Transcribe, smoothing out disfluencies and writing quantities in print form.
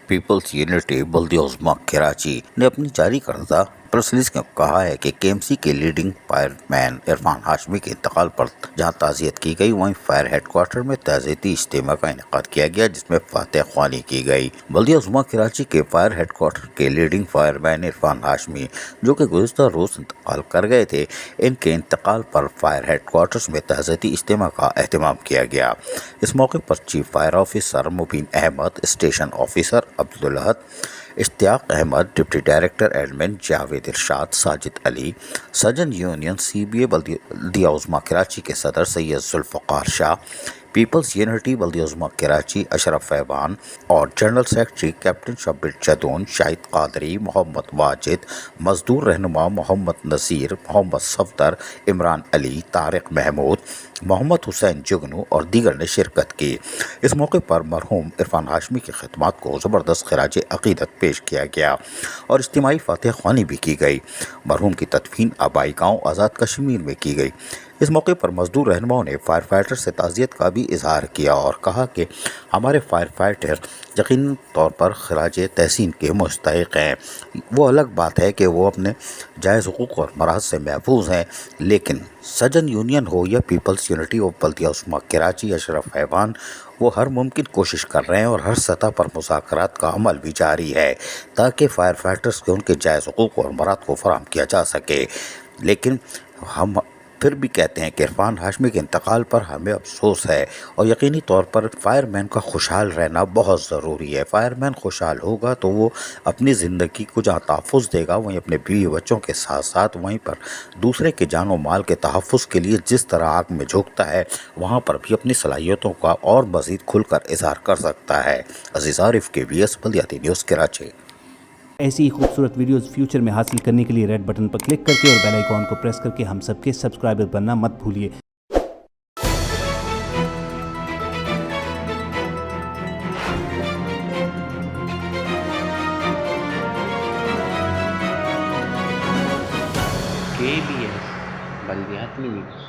Peoples unity بلدیہ عظمیٰ کراچی نے اپنی جاری کردہ پریس ریلیز میں کہا ہے کہ کے ایم سی کے لیڈنگ فائر مین عرفان ہاشمی کے انتقال پر جہاں تعزیت کی گئی، وہیں فائر ہیڈ کوارٹر میں تعزیتی اجتماع کا انعقاد کیا گیا، جس میں فاتح خوانی کی گئی۔ بلدیہ عظمیٰ کراچی کے فائر ہیڈ کوارٹر کے لیڈنگ فائر مین عرفان ہاشمی، جو کہ گزشتہ روز انتقال کر گئے تھے، ان کے انتقال پر فائر ہیڈ کوارٹرز میں تعزیتی اجتماع کا اہتمام کیا گیا۔ اس موقع پر chief fire officer Mubeen Ahmed, station officer Abdul Ahad, Ishtiaq Ahmed, deputy director admin Javed Irshad, Sajid Ali, سرجن یونین سی بی اے بلدیہ عظمیٰ کراچی کے صدر سید ذوالفقار شاہ، پیپلز یونٹی بلدیہ عظمیٰ کراچی اشرف فیضان اور general secretary captain Shabbir Jadoon, Shahid Qadri, Muhammad Wajid, مزدور رہنما محمد نذیر، محمد صفدر، عمران علی، طارق محمود، محمد حسین جگنو اور دیگر نے شرکت کی۔ اس موقع پر مرحوم عرفان ہاشمی کی خدمات کو زبردست خراج عقیدت پیش کیا گیا اور اجتماعی فاتح خوانی بھی کی گئی۔ مرحوم کی تدفین آبائی گاؤں آزاد کشمیر میں کی گئی۔ اس موقع پر مزدور رہنماؤں نے فائر فائٹر سے تعزیت کا بھی اظہار کیا اور کہا کہ ہمارے فائر فائٹر یقینی طور پر خراج تحسین کے مستحق ہیں۔ وہ الگ بات ہے کہ وہ اپنے جائز حقوق اور مراحل سے محفوظ ہیں، لیکن سرجن یونین ہو یا پیپلز یونٹی آف بلدیہ عظمیٰ کراچی اشرف فیضان، وہ ہر ممکن کوشش کر رہے ہیں اور ہر سطح پر مذاکرات کا عمل بھی جاری ہے تاکہ فائر فائٹرز کے ان کے جائز حقوق اور مراحل کو فراہم کیا جا سکے۔ لیکن ہم پھر بھی کہتے ہیں کہ عرفان ہاشمی کے انتقال پر ہمیں افسوس ہے اور یقینی طور پر فائر مین کا خوشحال رہنا بہت ضروری ہے۔ فائر مین خوشحال ہوگا تو وہ اپنی زندگی کو جہاں تحفظ دے گا، وہیں اپنے بیوی بچوں کے ساتھ ساتھ وہیں پر دوسرے کے جان و مال کے تحفظ کے لیے جس طرح آگ میں جھونکتا ہے، وہاں پر بھی اپنی صلاحیتوں کا اور مزید کھل کر اظہار کر سکتا ہے۔ عزیز عارف، KBS بلدیاتی نیوز کراچی۔ ایسی ہی خوبصورت ویڈیوز فیوچر میں حاصل کرنے کے لیے ریڈ بٹن پر کلک کر کے اور بیل آئیکن کو پریس کر کے ہم سب کے سبسکرائبر بننا مت بھولیے۔ KBS بلدیاتی نیوز۔